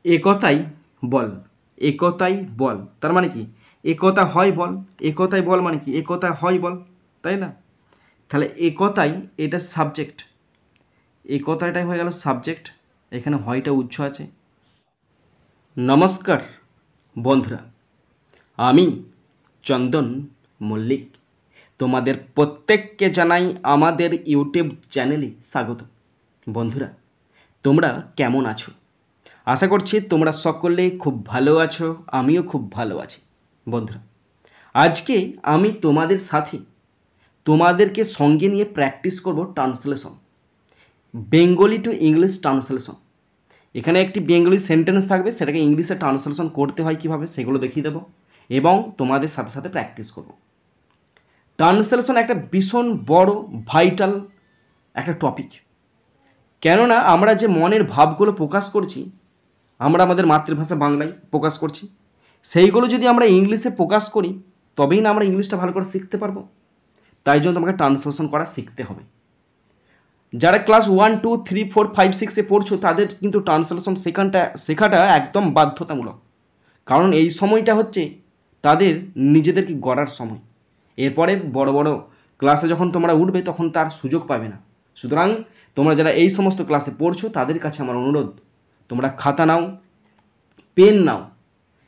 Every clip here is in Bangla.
একতাই বল, একতাই বল, তার মানে কি একতা হয় বল, একতাই বল মানে কি একতা হয় বল, তাই না? তাহলে একতাই এটা সাবজেক্ট, একতাটাই হয়ে গেল সাবজেক্ট, এখানে হয়টা উৎস আছে। নমস্কার বন্ধুরা, আমি চন্দন মল্লিক তোমাদের প্রত্যেককে জানাই আমাদের ইউটিউব চ্যানেলে স্বাগত। বন্ধুরা, তোমরা কেমন আছো? আশা করছি তোমরা সকলে খুব ভালো আছো, আমিও খুব ভালো আছি। বন্ধুরা, আজকে আমি তোমাদের সাথে তোমাদেরকে সঙ্গে নিয়ে প্র্যাকটিস করব translation, Bengali to English translation. এখানে একটি বেঙ্গলি সেন্টেন্স থাকবে, সেটাকে ইংলিশে ট্রান্সলেশন করতে হয় কিভাবে সেগুলো দেখিয়ে দেবো এবং তোমাদের সাথে সাথে প্র্যাকটিস করব। ট্রান্সলেশন একটা ভীষণ বড় ভাইটাল একটা টপিক, কেননা আমরা যে মনের ভাবগুলো প্রকাশ করছি, আমরা আমাদের মাতৃভাষা বাংলায় প্রকাশ করছি, সেইগুলো যদি আমরা ইংলিশে প্রকাশ করি তবেই না আমরা ইংলিশটা ভালো করে শিখতে পারবো। তাই জন্য তোমাকে ট্রান্সলেশন করা শিখতে হবে। যারা ক্লাস 1, 2, 3, 4, 5, 6-এ পড়ছো তাদের কিন্তু ট্রান্সলেশন শেখাটা একদম বাধ্যতামূলক, কারণ এই সময়টা হচ্ছে তাদের নিজেদেরকে গড়ার সময়। এরপরে বড় বড় ক্লাসে যখন তোমরা উঠবে তখন তার সুযোগ পাবে না। সুতরাং তোমরা যারা এই সমস্ত ক্লাসে পড়ছো তাদের কাছে আমার অনুরোধ, তোমরা খাতা নাও, পেন নাও,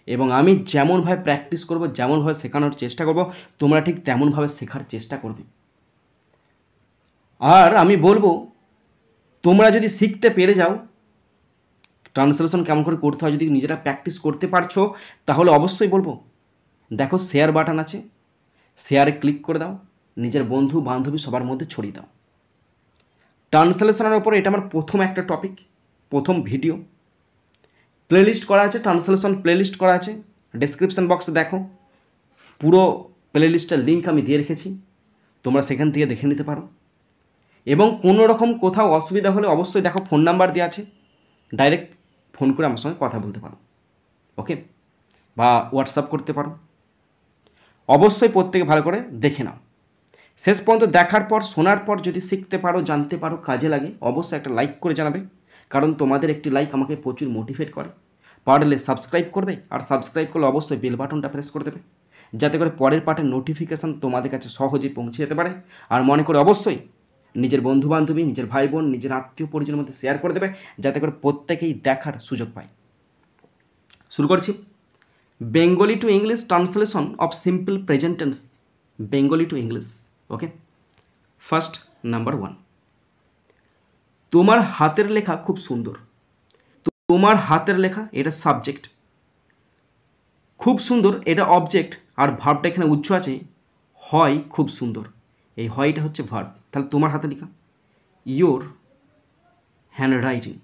এবং আমি যেমনভাবে প্র্যাকটিস করব, যেমনভাবে শেখানোর চেষ্টা করব, তোমরা ঠিক তেমনভাবে শেখার চেষ্টা করবে। আর আমি বলবো, তোমরা যদি শিখতে পেরে যাও ট্রান্সলেশন কেমন করে করতে হয়, যদি নিজেরা প্র্যাকটিস করতে পারছো, তাহলে অবশ্যই বলবো দেখো শেয়ার বাটন আছে, শেয়ারে ক্লিক করে দাও, নিজের বন্ধু বান্ধবী সবার মধ্যে ছড়িয়ে দাও। ট্রান্সলেশনের ওপরে এটা আমার প্রথম একটা টপিক, প্রথম ভিডিও। প্লেলিস্ট করা আছে, ট্রান্সলেশন প্লেলিস্ট করা আছে, ডেসক্রিপশন বক্সে দেখো, পুরো প্লেলিস্টের লিঙ্ক আমি দিয়ে রেখেছি, তোমরা সেখান থেকে দেখে নিতে পারো। এবং কোনো রকম কোথাও অসুবিধা হলে অবশ্যই দেখো ফোন নাম্বার দেওয়া আছে, ডাইরেক্ট ফোন করে আমার সঙ্গে কথা বলতে পারো, ওকে, বা হোয়াটসঅ্যাপ করতে পারো। অবশ্যই প্রত্যেকে ভালো করে দেখে নাও। শেষ পর্যন্ত দেখার পর, শোনার পর যদি শিখতে পারো, জানতে পারো, কাজে লাগে, অবশ্যই একটা লাইক করে জানাবে, কারণ তোমাদের একটি লাইক আমাকে প্রচুর মোটিভেট করে। পারলে সাবস্ক্রাইব করবে, আর সাবস্ক্রাইব করলে অবশ্যই বেল বাটনটা প্রেস করে দেবে, যাতে করে পরের পার্টের নোটিফিকেশান তোমাদের কাছে সহজেই পৌঁছে যেতে পারে। আর মনে করে অবশ্যই নিজের বন্ধু বান্ধবী, নিজের ভাই বোন, নিজের আত্মীয় পরিজনের মধ্যে শেয়ার করে দেবে, যাতে করে প্রত্যেকেই দেখার সুযোগ পায়। শুরু করছি। Bengali to English translation of simple present tense, Bengali to English, okay. First, number 1, তোমার হাতের লেখা খুব সুন্দর। তোমার হাতের লেখা এটা সাবজেক্ট, খুব সুন্দর এটা অবজেক্ট, আর ভার্বটা এখানে উৎস আছে, হয় খুব সুন্দর, এই হয়টা হচ্ছে ভার্ব। তাহলে তোমার হাতে লেখা, your hand writing,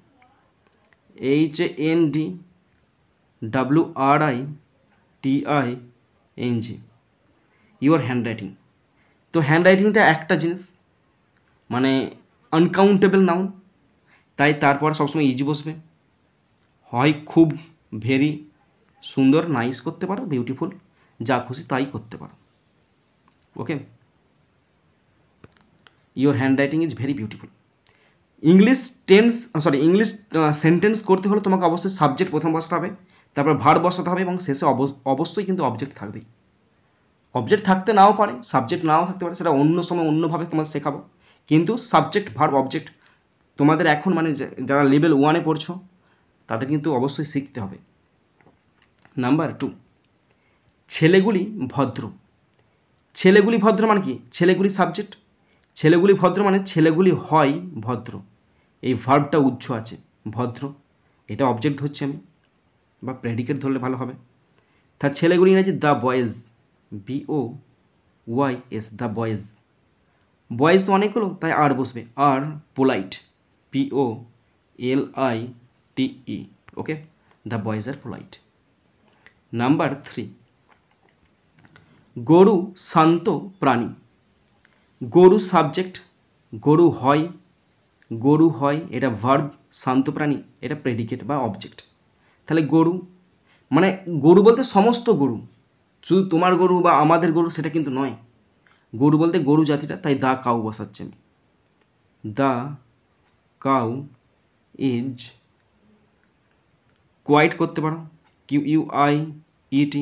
HANDWRITING, your hand writing. তো হ্যান্ড রাইটিংটা একটা জিনিস, মানে আনকাউন্টেবল নাউন, তাই তারপর সবসময় ইজি বসবে। হয় খুব, ভেরি, সুন্দর, নাইস করতে পারো, বিউটিফুল, যা খুশি তাই করতে পারো, okay. Your handwriting is very beautiful. English sentence করতে হলে তোমাকে অবশ্যই সাবজেক্ট প্রথম বসাতে হবে, তারপর ভার্ব বসাতে হবে, এবং শেষে অবশ্যই কিন্তু অবজেক্ট থাকবেই। অবজেক্ট থাকতে নাও পারে, সাবজেক্ট নাও থাকতে পারে, সেটা অন্য সময় অন্যভাবে তোমাদের শেখাবো, কিন্তু সাবজেক্ট ভার্ব অবজেক্ট তোমাদের এখন মানে যারা লেভেল 1-এ পড়ছো তাদের কিন্তু অবশ্যই শিখতে হবে। নাম্বার 2, ছেলেগুলি ভদ্র। ছেলেগুলি ভদ্র মানে কি, ছেলেগুলি সাবজেক্ট, ছেলেগুলি ভদ্র মানে ছেলেগুলি হয় ভদ্র, এই ভার্বটা উৎস আছে, ভদ্র এটা অবজেক্ট হচ্ছে আমি, বা প্রেডিকেট ধরলে ভালো হবে। তার ছেলেগুলি ইংরেজি the boys, BOYS, the boys. Boys তো অনেকগুলো, তাই আর বসবে, are polite, POLITE, okay, the boys are polite. Number 3, গরু শান্ত প্রাণী। গরু সাবজেক্ট, গরু হয় এটা ভার্ব, শান্ত প্রাণী এটা প্রেডিকেট বা অবজেক্ট। তাহলে গরু মানে গরু বলতে সমস্ত গরু, শুধু তোমার গরু বা আমাদের গরু সেটা কিন্তু নয়, গরু বলতে গরু জাতিটা, তাই দা কাউ বসাচ্ছি আমি। দ্য কাউ ইজ কোয়াইট করতে পারো, QUIET,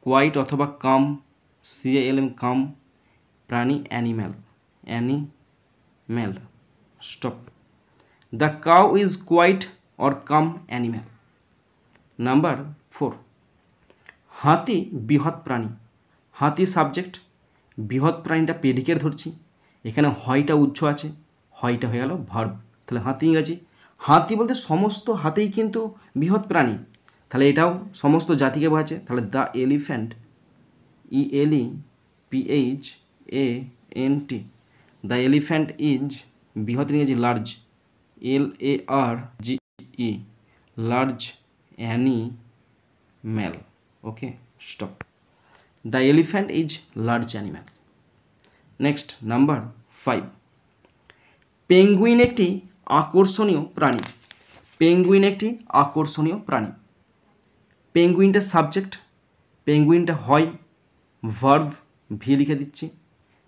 কোয়াইট, অথবা কাম, CALM, কাম, প্রাণী, animal, stop. The cow is quite or calm animal. Number 4, হাতি বৃহৎ প্রাণী। হাতি সাবজেক্ট, বৃহৎ প্রাণীটা প্রেডিকেট ধরছি, এখানে হয়টা উৎস আছে, হয়টা হয়ে গেল ভার্ব। তাহলে হাতি ইংরাজি, হাতি বলতে সমস্ত হাতিই কিন্তু বৃহৎ প্রাণী, তাহলে এটাও সমস্ত জাতিকে বোঝাচ্ছে। তাহলে the elephant, ELEPHANT, the elephant is, বৃহৎ ইংরেজি large, LARGE, large animal. Okay, stop. The elephant is large animal. Next number 5, penguin একটি আকর্ষণীয় প্রাণী। পেঙ্গুইন একটি আকর্ষণীয় প্রাণী। পেঙ্গুইনটা সাবজেক্ট, পেঙ্গুইনটা হয় ভার্ব, ভি লিখে দিচ্ছি,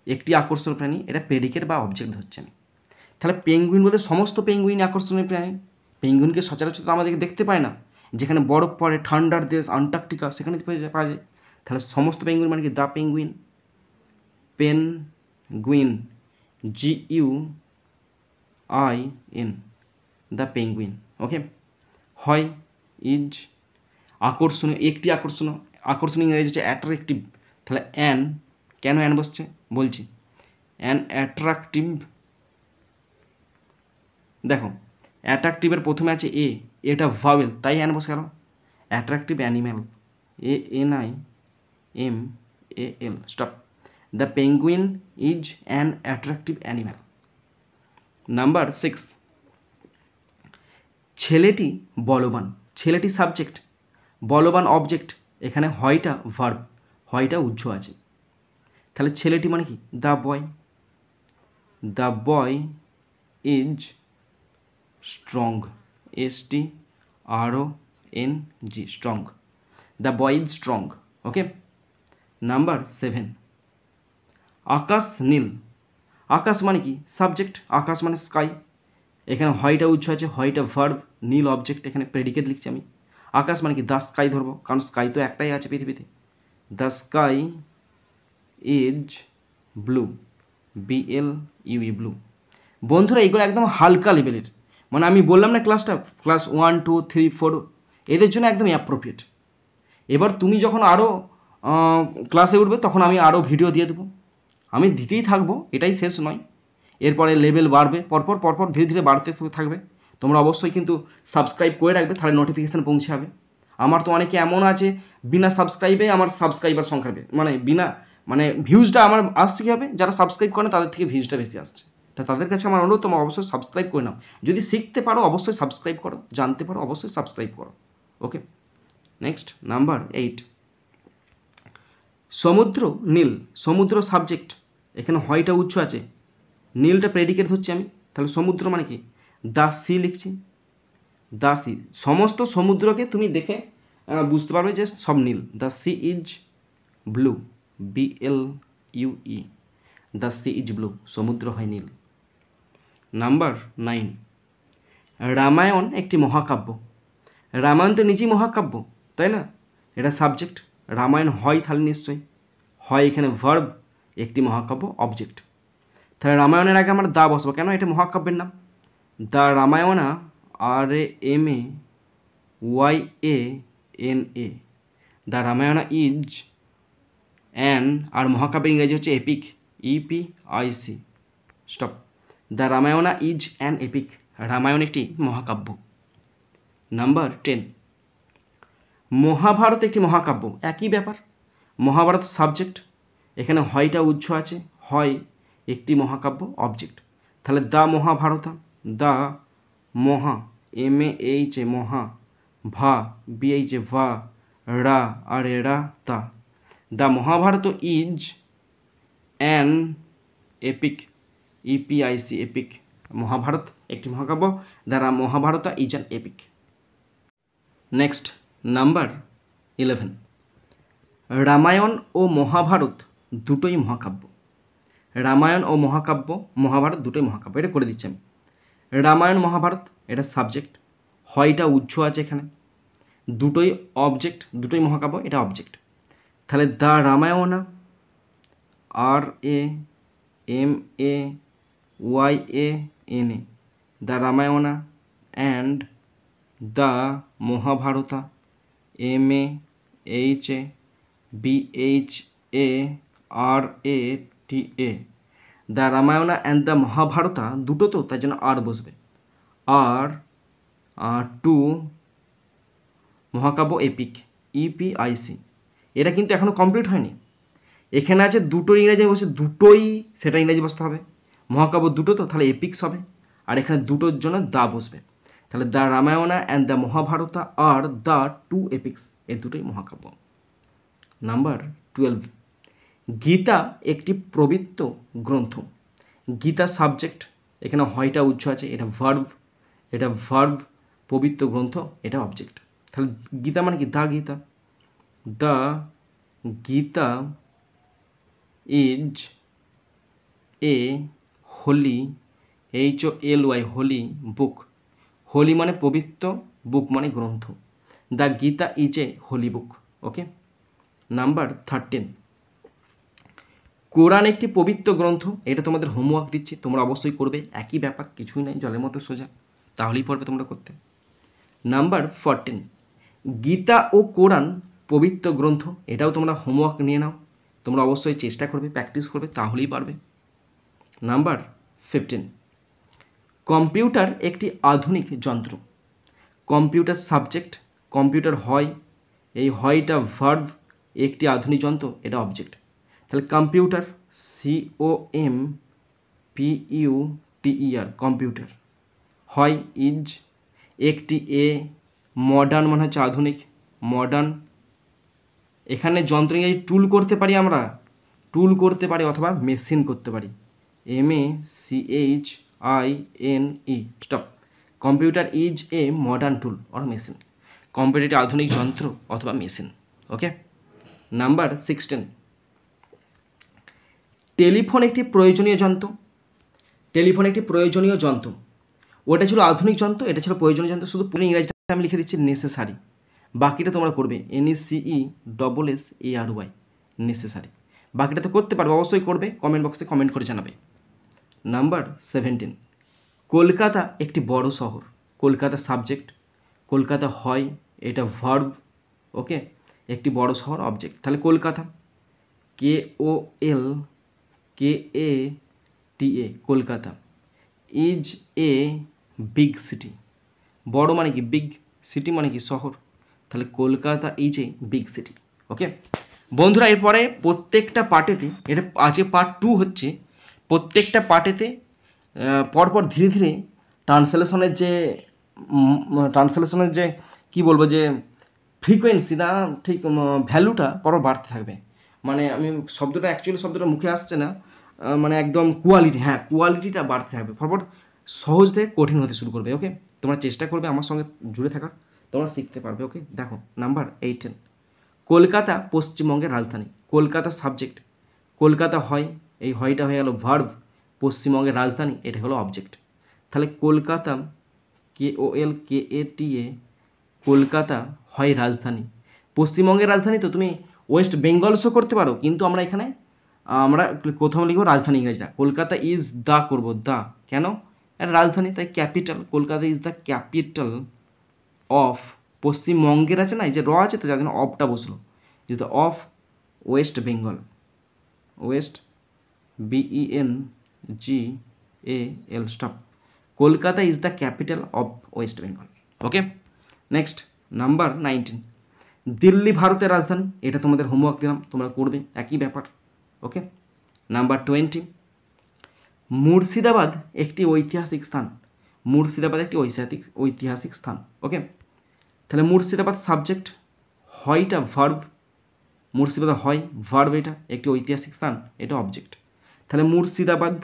একটি আকর্ষণীয় প্রাণী, এটা প্রেডিকেট বা অবজেক্ট ধরছে আমি। তাহলে পেঙ্গুইন বলতে সমস্ত পেঙ্গুইন আকর্ষণীয় প্রাণী। পেঙ্গুইনকে সচরাচর তো আমাদেরকে দেখতে পায় না, যেখানে বরফ পড়ে, ঠান্ডার দেশ আন্টার্কটিকা, সেখানে পাওয়া যায়। তাহলে সমস্ত পেঙ্গুইন মানে কি? The penguin, penguin, GUIN, the penguin. Okay, হয়, ইজ, আকর্ষণীয়, একটি আকর্ষণীয়, আকর্ষণীয় ইংরেজি হচ্ছে অ্যাট্রাকটিভ। তাহলে অ্যান, কেন অ্যান বসছে বলছি, অ্যান অ্যাট্রাকটিভ। দেখো অ্যাট্রাকটিভের প্রথমে আছে এ, এটা ভাওয়েল, তাই অ্যান বসে গেল। Attractive animal, ANIMAL, stop. The penguin is an attractive animal. Number 6, ছেলেটি বলবান। ছেলেটি সাবজেক্ট, বলবান অবজেক্ট, এখানে হয়টা ভার্ব, হয়টা উৎস আছে। তাহলে ছেলেটি মানে কি? The boy, the boy is strong, STRONG, strong. The boy is strong. Okay, number 7, আকাশ নীল। আকাশ মানে কি? সাবজেক্ট, আকাশ মানে স্কাই, এখানে হয়টা উৎস আছে, হয়টা ভার্ব, নীল অবজেক্ট, এখানে প্রেডিকেট লিখছি আমি। আকাশ মানে কি? দ্য স্কাই ধরবো, কারণ স্কাই তো একটাই আছে পৃথিবীতে। The sky is blue, BLUE, blue. বন্ধুরা এগুলো একদম হালকা লেভেলের, মানে আমি বললাম না ক্লাসটা, ক্লাস 1, 2, 3, 4 এদের জন্য একদম অ্যাপ্রোপ্রিয়েট। এবার তুমি যখন আরও ক্লাসে উঠবে তখন আমি আরও ভিডিও দিয়ে দেবো, আমি দিতেই থাকবো, এটাই শেষ নয়। এরপরে লেভেল বাড়বে, পরপর ধীরে ধীরে বাড়তে থাকবে। তোমরা অবশ্যই কিন্তু সাবস্ক্রাইব করে রাখবে, তাহলে নোটিফিকেশান পৌঁছে যাবে। আমার তো অনেকে এমন আছে বিনা সাবস্ক্রাইবে আমার সাবস্ক্রাইবার সংখ্যা মানে ভিউজটা আমার আসছে কী হবে, যারা সাবস্ক্রাইব করে তাদের থেকে ভিউজটা বেশি আসছে। তা তাদের কাছে আমার অনুরোধ, তোমরা অবশ্যই সাবস্ক্রাইব করে নাও। যদি শিখতে পারো অবশ্যই সাবস্ক্রাইব করো, জানতে পারো অবশ্যই সাবস্ক্রাইব করো। ওকে, নেক্সট নাম্বার 8, সমুদ্র নীল। সমুদ্র সাবজেক্ট, এখানে হয়টা উৎস আছে, নীলটা প্রেডিকেট ধরছি আমি। তাহলে সমুদ্র মানে কি? দ্য সি লিখছি, দ্য সি। সমস্ত সমুদ্রকে তুমি দেখে বুঝতে পারবে যে সব নীল। The sea is blue, BLUE, the sea is blue, সমুদ্র হয় নীল। নাম্বার 9, রামায়ণ একটি মহাকাব্য। রামায়ণ তো নিজেই মহাকাব্য, তাই না? এটা সাবজেক্ট, রামায়ণ হয়, তাহলে নিশ্চয়ই হয়, এখানে ভার্ব, একটি মহাকাব্য অবজেক্ট। তাহলে রামায়ণের আগে আমরা দা বসবো, কেন? এটা মহাকাব্যের নাম। The Ramayana, RAMAYANA, the Ramayana is an, আর মহাকাব্যের ইংরেজি হচ্ছে epic, EPIC, stop. The Ramayana is an epic, Ramayana একটি মহাকাব্য। নাম্বার 10, মহাভারত একটি মহাকাব্য। একই ব্যাপার, মহাভারত সাবজেক্ট, এখানে হয়টা উৎস আছে, হয় একটি মহাকাব্য অবজেক্ট। তাহলে দ্য মহাভারতা, দ্য মহা, MAH, মহা, ভা, BH, ভা, রা, আর রা, তা, the Mahabharata is an epic, EPIC, epic. Mahabharata একটি মহাকাব্য, the Mahabharata is an epic. Next number 11, Ramayana ও মহাভারত দুটোই মহাকাব্য। রামায়ণ ও মহাভারত দুটোই মহাকাব্য, এটা করে দিচ্ছি আমি। রামায়ণ মহাভারত এটা সাবজেক্ট, হয়টা উৎস আছে এখানে, দুটোই অবজেক্ট, দুটোই মহাকাব্য, এটা অবজেক্ট। তাহলে the Ramayana, RAMAYANA, the Ramayana and the Mahabharata, MAHABHARATA, the Ramayana and the Mahabharata, দুটো তো তার জন্য আর বসবে। আর টু মহাকাব্য এপিক, EPIC। এটা কিন্তু এখনো কমপ্লিট হয়নি। এখানে আছে দুটো ইংরেজি বসে, দুটোই সেটা ইংরেজি বসতে হবে। মহাকাব্য দুটো তো, তাহলে এপিক্স হবে। আর এখানে দুটোর জন্য দা বসবে। তাহলে the Ramayana and the Mahabharata আর দ্য টু এপিক্স, এই দুটোই মহাকাব্য। নাম্বার 12, গীতা একটি পবিত্র গ্রন্থ। গীতা সাবজেক্ট, এখানে হয়টা উচ্চ আছে, এটা ভার্ব, পবিত্র গ্রন্থ এটা অবজেক্ট। তাহলে গীতা মানে কি? The Gita, the Gita is a holy, HOLY, holy book. Holy মানে পবিত্র, বুক মানে গ্রন্থ। The Gita is a holy book. Okay. Number 13, Quran একটি পবিত্র গ্রন্থ। এটা তোমাদের হোমওয়ার্ক দিচ্ছি, তোমরা অবশ্যই করবে। একই ব্যাপার, কিছুই নাই, জলের মতো সোজা, তাহলেই পারবে তোমরা করতে। নাম্বার 14, গীতা ও কোরআন পবিত্র গ্রন্থ। এটাও তোমরা হোমওয়ার্ক নিয়ে নাও, তোমরা অবশ্যই চেষ্টা করবে, প্র্যাকটিস করবে, তাহলেই পারবে। নাম্বার 15, কম্পিউটার একটি আধুনিক যন্ত্র। কম্পিউটার সাবজেক্ট, কম্পিউটার হয়, এই হয়টা ভার্ব, একটি আধুনিক যন্ত্র এটা অবজেক্ট। তাহলে কম্পিউটার, COMPUTER, কম্পিউটার। হয় ইজ, একটি এ, মডার্ন মানে হচ্ছে আধুনিক, মডার্ন। এখানে যন্ত্র ইংরেজি টুল করতে পারি আমরা, টুল করতে পারি অথবা মেশিন করতে পারি, MACHINE, stop. Computer is a modern tool or machine. Computer একটি আধুনিক যন্ত্র অথবা মেশিন। ওকে। নাম্বার 16, টেলিফোন একটি প্রয়োজনীয় যন্ত্র। টেলিফোন একটি প্রয়োজনীয় যন্ত্র, ওটা ছিল আধুনিক যন্ত্র, এটা ছিল প্রয়োজনীয় যন্ত্র। শুধু পুরো ইংরেজিটা আমি লিখে দিচ্ছি নেসেসারি, বাকিটা তোমরা করবে NECESSARY, নেসেসারি। বাকিটা তো করতে পারবে, অবশ্যই করবে, কমেন্ট বক্সে কমেন্ট করে জানাবে। নাম্বার 17, কলকাতা একটি বড় শহর। কলকাতা সাবজেক্ট, কলকাতা হয়, এটা ভার্ব। ওকে। একটি বড় শহর অবজেক্ট। তাহলে Kolkata, KOLKATA, Kolkata. Is a big city, বড় মানে কি বিগ, সিটি মানে কি শহর, তাহলে Kolkata is a big city. Okay বন্ধুরা, এরপরে প্রত্যেকটা পার্টেতে, এটা আজকে পার্ট 2 হচ্ছে, প্রত্যেকটা পার্টেতে পরপর ধীরে ধীরে ট্রান্সলেশনের যে কি বলবো, যে ফ্রিকোয়েন্সি না ঠিক ভ্যালুটা পরপর বাড়তে থাকবে। মানে আমি শব্দটা অ্যাকচুয়ালি শব্দটা মুখে আসছে না, মানে একদম কোয়ালিটি, হ্যাঁ কোয়ালিটিটা বাড়তে থাকবে, পরপর সহজ থেকে কঠিন হতে শুরু করবে। ওকে, তোমরা চেষ্টা করবে আমার সঙ্গে জুড়ে থাকার, তোমরা শিখতে পারবে। ওকে, দেখো নাম্বার 18, কলকাতা পশ্চিমবঙ্গের রাজধানী। কলকাতা সাবজেক্ট, কলকাতা হয়, এই হয়টা হয়ে গেল ভার্ব, পশ্চিমবঙ্গের রাজধানী এটা হলো অবজেক্ট। তাহলে কলকাতা, KOLKATA, কলকাতা হয় রাজধানী। পশ্চিমবঙ্গের রাজধানী তো তুমি ওয়েস্ট বেঙ্গলসও করতে পারো, কিন্তু আমরা এখানে আমরা কোথাও লিখবো রাজধানী ইংরেজিটা। কলকাতা ইজ দ্য করবো, দ্য কেন, এটা রাজধানী, তাই capital. Kolkata is the capital of, পশ্চিমবঙ্গের আছে না, এই যে র আছে তো যার জন্য অফটা বসলো, is the of West Bengal, West BENGAL, stop. Kolkata is the capital of West Bengal. Okay, next number 19, Delhi ভারতের রাজধানী। এটা তোমাদের হোমওয়ার্ক দিলাম, তোমরা করবে, একই ব্যাপার। ওকে, নাম্বার 20, মুর্শিদাবাদ একটি ঐতিহাসিক স্থান। মুর্শিদাবাদ একটি ঐতিহাসিক স্থান। ওকে, তাহলে মুর্শিদাবাদ সাবজেক্ট, হয়টা ভার্ব, মুর্শিদাবাদ হয় ভার্ব, এটা একটি ঐতিহাসিক স্থান এটা অবজেক্ট। তাহলে মুর্শিদাবাদ,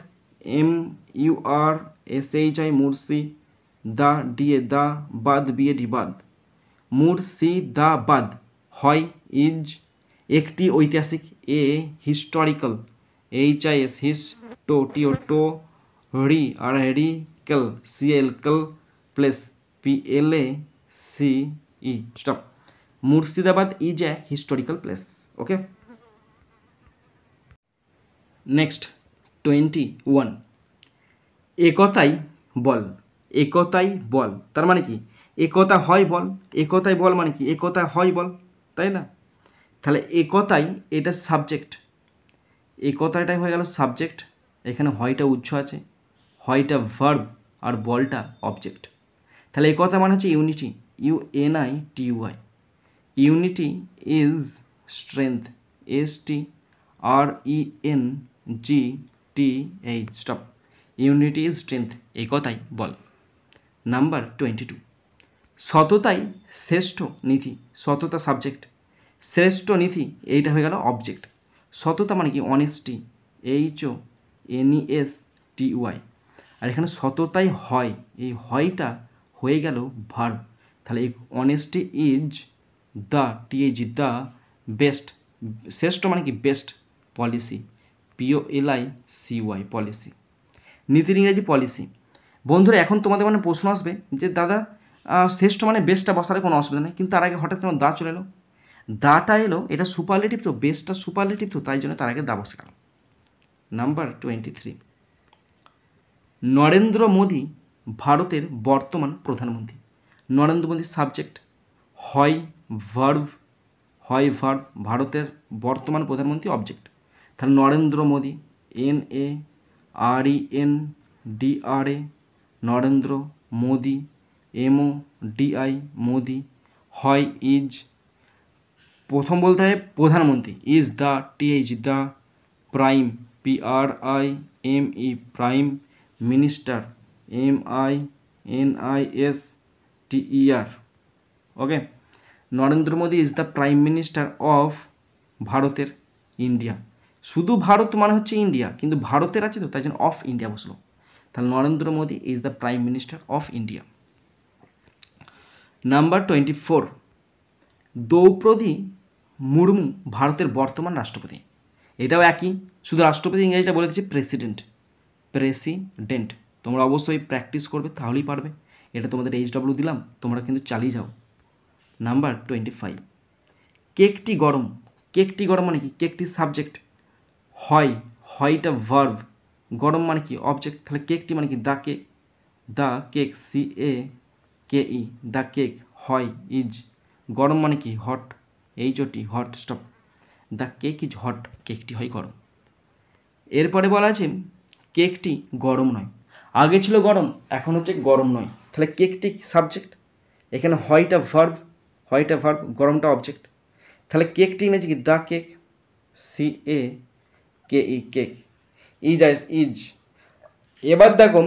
MURSHI, মুর্শি, দা ডিএ দা, বাদ BAD বাদ, মুর্শিদাবাদ হয় ইজ, একটি ঐতিহাসিক, a historical, HIS, HISTORICAL, CAL plus PLACE, stop. Murshidabad is a historical place. Okay, next 21, একতাই বল। একতাই বল তার মানে কি? একতা হয় বল। একতাই বল মানে কি? একতা হয় বল, তাই না? তাহলে একতাই এটা সাবজেক্ট, একতাটাই হয়ে গেল সাবজেক্ট, এখানে হয়টা উৎস আছে, হয়টা ভার্ব, আর বলটা অবজেক্ট। তাহলে একতা মানে হচ্ছে unity, UNITY। Unity is strength, STRENGTH। Stop. Unity is strength, একতাই বল। নাম্বার 22, সততাই শ্রেষ্ঠ নীতি। সততা সাবজেক্ট, শ্রেষ্ঠ নীতি এইটা হয়ে গেল অবজেক্ট। সততা মানে কি? Honesty, HONESTY। আর এখানে সততাই হয়, এই হয়টা হয়ে গেল ভার্ব। তাহলে honesty is the the best, শ্রেষ্ঠ মানে কি? Best policy, POLICY policy. নীতির ইংরেজি পলিসি। বন্ধুরা এখন তোমাদের মানে প্রশ্ন আসবে যে দাদা শ্রেষ্ঠ মানে বেস্টটা বসালে কোনো অসুবিধা নেই, কিন্তু তার আগে হঠাৎ তোমার দা চলে এলো। দাটা এলো, এটা সুপারলেটিভ তো, বেস্টটা সুপারলেটিভ তো, তাই জন্য তার আগে দা বসে গেল। নাম্বার 23, নরেন্দ্র মোদী ভারতের বর্তমান প্রধানমন্ত্রী। নরেন্দ্র মোদী সাবজেক্ট, হয় ভার্ব, হয় ভার্ব, ভারতের বর্তমান প্রধানমন্ত্রী অবজেক্ট। তাহলে নরেন্দ্র মোদী, NARENDRA, নরেন্দ্র, মোদী, MODI, মোদী, হয় ইজ, প্রথম বলতে হয় প্রধানমন্ত্রী, is the the, prime PRIME prime, minister MINISTER। Okay, Narendra Modi is the prime minister of ভারতের ইন্ডিয়া। শুধু ভারত মানে হচ্ছে ইন্ডিয়া, কিন্তু ভারতের আছে তো, তাই জন্য অফ ইন্ডিয়া বসলো। তাহলে Narendra Modi is the prime minister of India. Number 24, Droupadi Murmu ভারতের বর্তমান রাষ্ট্রপতি। এটাও একই, শুধু রাষ্ট্রপতি ইংরেজিটা বলে দিচ্ছি প্রেসিডেন্ট, প্রেসিডেন্ট। তোমরা অবশ্যই প্র্যাকটিস করবে, তাহলেই পারবে। এটা তোমাদের HW দিলাম, তোমরা কিন্তু চালিয়ে যাও। নাম্বার 25, কেকটি গরম। কেকটি গরম মানে কি? কেকটি সাবজেক্ট, হয়টা ভার্ব, গরম মানে কি? অবজেক্ট। তাহলে কেকটি মানে কি? The cake, the cake CAKE, the cake, হয় ইজ, গরম মানে কি? Hot, HOT, hot. Stop. The cake is hot, কেকটি হয় গরম। এরপরে বলা আছে কেকটি গরম নয়। আগে ছিল গরম, এখন হচ্ছে গরম নয়। তাহলে কেকটি সাবজেক্ট, এখানে হয়টা ভার্ব, গরমটা অবজেক্ট। তাহলে কেকটি ইংরেজি কি? The cake, CAKE, cake. Is. এবার দেখো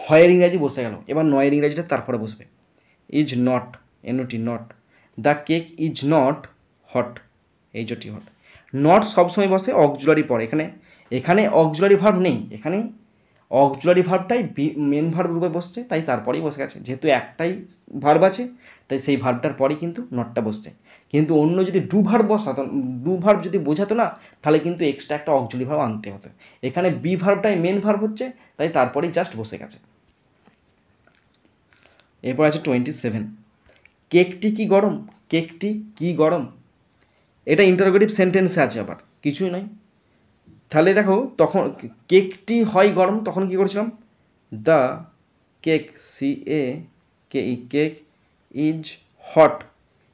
হয়ের ইংরাজি বসে গেল, এবার নয়ের ইংরাজিটা তারপরে বসবে। Is not, NOT, not. The cake is not hot, HOT, hot. Not সবসময় বসে অক্সিলারি পরে, এখানে অক্সিলারি ভার্ব নেই, এখানে অক্সিলারি ভার্বটাই মেন ভার্ব রূপে বসছে, তাই তারপরেই বসে গেছে। যেহেতু একটাই ভার্ব আছে, তাই সেই ভার্বটার পরেই কিন্তু নটটা বসছে। কিন্তু অন্য যদি ডু ভার্ব বসাতো, ডু ভার্ব যদি বোঝাতো না, তাহলে কিন্তু এক্সট্রা একটা অক্সিলারি ভার্ব আনতে হতো। এখানে বি ভার্বটাই মেন ভার্ব হচ্ছে, তাই তারপরেই জাস্ট বসে গেছে। এরপর আছে 27, কেকটি কি গরম। কেকটি কি গরম, এটা ইন্টারোগেটিভ সেন্টেন্সে আছে, আবার কিছুই নয়। তাহলে দেখো তখন কেকটি হয় গরম, তখন কি করেছিলাম? The cake, CAKE, cake is hot,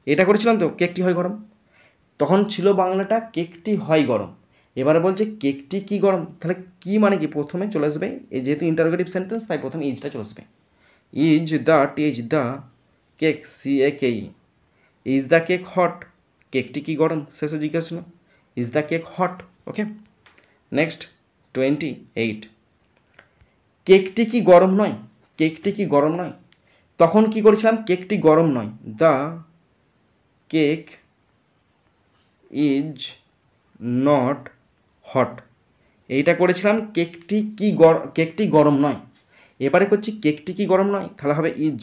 এটা করেছিলাম তো, কেকটি হয় গরম। তখন ছিল বাংলাটা কেকটি হয় গরম। এবারে বলছে কেকটি কি গরম, তাহলে কি মানে কি? প্রথমে চলে আসবে, এই যেহেতু ইন্টারোগেটিভ সেন্টেন্স, তাই প্রথমে ইজটা চলে আসবে। Is the the cake, CAKE, is the cake hot, কেকটি কি গরম, শেষে জিজ্ঞাসা ছিল, is the cake hot. Okay, next 28, কেকটি কি গরম নয়। কেকটি কি গরম নয়, তখন কি করেছিলাম? কেকটি গরম নয়, the cake is not hot, এইটা করেছিলাম। কেকটি গরম নয়। এবারে করছি কেকটি কি গরম নয়, তাহলে হবে ইজ,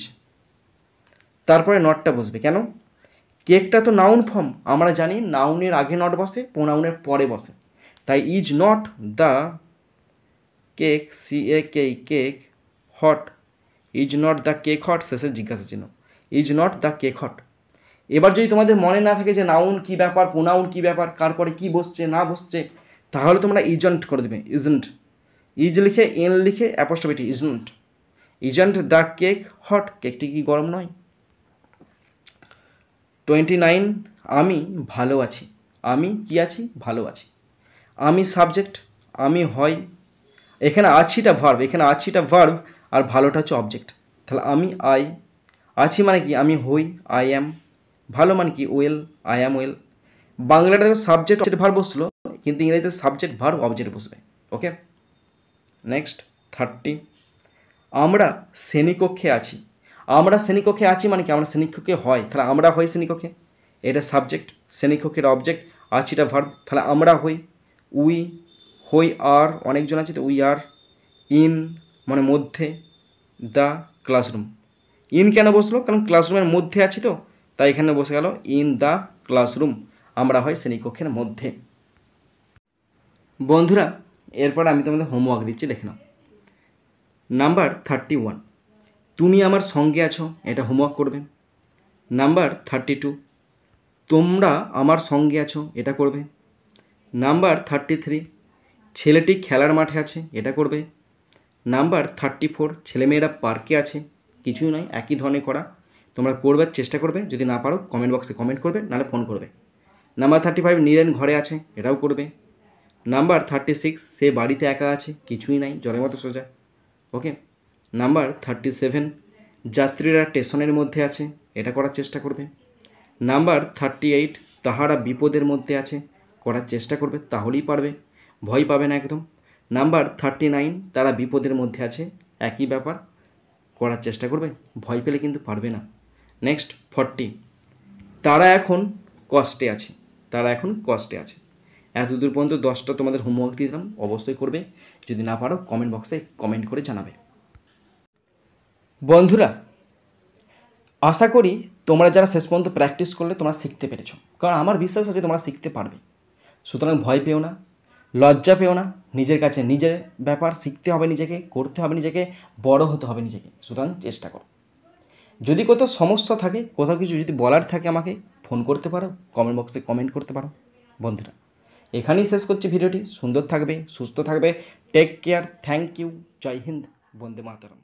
তারপরে নটটা বসবে। কেন? কেকটা তো নাউন ফর্ম, আমরা জানি নাউনের আগে নট বসে, প্রোনাউনের পরে বসে। তাই is not the cake, CAKE, cake hot, is not the cake hot, শেষে জিজ্ঞাসা চিহ্ন, is not the cake hot. এবার যদি তোমাদের মনে না থাকে যে নাউন কি ব্যাপার, প্রোনাউন কি ব্যাপার, কার পরে কি বসছে না বসছে, তাহলে তোমরা ইজন্ট করে দেবে। ইজন্ট, ইজ লিখে এন লিখে apostrophe isn't. Isn't the cake hot, কেকটি কি গরম নয়? 29, আমি ভালো আছি। আমি কি আছি? ভালো আছি। আমি সাবজেক্ট, আমি হয়, এখানে আছিটা ভার্ব, এখানে আছিটা ভার্ব আর ভালোটা হচ্ছে অবজেক্ট। তাহলে আমি আই, আছি মানে কি? আমি হই, আই অ্যাম। ভালো মানে কি? Well, I am well. বাংলাটা সাবজেক্ট ভার্ব বসলো, কিন্তু ইংরেজিতে সাবজেক্ট ভার্ব অবজেক্ট বসবে। ওকে, নেক্সট 30, আমরা শ্রেণীকক্ষে আছি। আমরা শ্রেণীকক্ষে আছি মানে কি? আমরা শ্রেণীকক্ষে হয়, তাহলে আমরা হই শ্রেণীকক্ষে, এটা সাবজেক্ট, শ্রেণীকক্ষের অবজেক্ট, আছিটা ভার্ব, তাহলে আমরা হই। উই, হই আর, অনেকজন আছে তো উই আর। ইন মানে মধ্যে, দ্য ক্লাসরুম। ইন কেন বসলো? কারণ ক্লাসরুমের মধ্যে আছি তো, তাই এখানে বসে গেল ইন দ্য ক্লাসরুম, আমরা হয় শ্রেণীকক্ষের মধ্যে। বন্ধুরা, এরপর আমি তোমাদের হোমওয়ার্ক দিচ্ছি, দেখে নাও। নাম্বার 31, তুমি আমার সঙ্গে আছো, এটা হোমওয়ার্ক করবে। নাম্বার 32, তোমরা আমার সঙ্গে আছো, এটা করবে। নাম্বার 33, ছেলেটি খেলার মাঠে আছে, এটা করবে। নাম্বার 34, ছেলেমেয়েরা পার্কে আছে, কিছুই নয়, একই ধরনের করা, তোমরা করবার চেষ্টা করবে, যদি না পারো কমেন্ট বক্সে কমেন্ট করবে, নাহলে ফোন করবে। নাম্বার 35, নীরেন ঘরে আছে, এটাও করবে। নাম্বার 36, সে বাড়িতে একা আছে, কিছুই নাই, জলের মতো সোজা। ওকে। নাম্বার 37, যাত্রীরা স্টেশনের মধ্যে আছে, এটা করার চেষ্টা করবে। নাম্বার 38, তাহারা বিপদের মধ্যে আছে, করার চেষ্টা করবে, তাহলেই পারবে, ভয় পাবে না একদম। নাম্বার 39, তারা বিপদের মধ্যে আছে, একই ব্যাপার, করার চেষ্টা করবে, ভয় পেলে কিন্তু পারবে না। নেক্সট 40, তারা এখন কষ্টে আছে, তারা এখন কষ্টে আছে। এতদূর পর্যন্ত 10টা তোমাদের হোমওয়ার্ক দিয়ে দিলাম, অবশ্যই করবে, যদি না পারো কমেন্ট বক্সে কমেন্ট করে জানাবে। বন্ধুরা, আশা করি তোমরা যারা শেষ পর্যন্ত প্র্যাকটিস করলে তোমরা শিখতে পেরেছো, কারণ আমার বিশ্বাস আছে তোমরা শিখতে পারবে। সুতরাং ভয় পেও না, লজ্জা পেও না, নিজের কাছে নিজের ব্যাপার শিখতে হবে, নিজেকে করতে হবে, নিজেকে বড় হতে হবে নিজেকে, সুতরাং চেষ্টা করো। যদি কোথাও সমস্যা থাকে, কোথাও কিছু যদি বলার থাকে, আমাকে ফোন করতে পারো, কমেন্ট বক্সে কমেন্ট করতে পারো। বন্ধুরা, এখানেই শেষ করছি ভিডিওটি। সুন্দর থাকবে, সুস্থ থাকবে, take care, thank you, Jai Hind, Vande Mataram.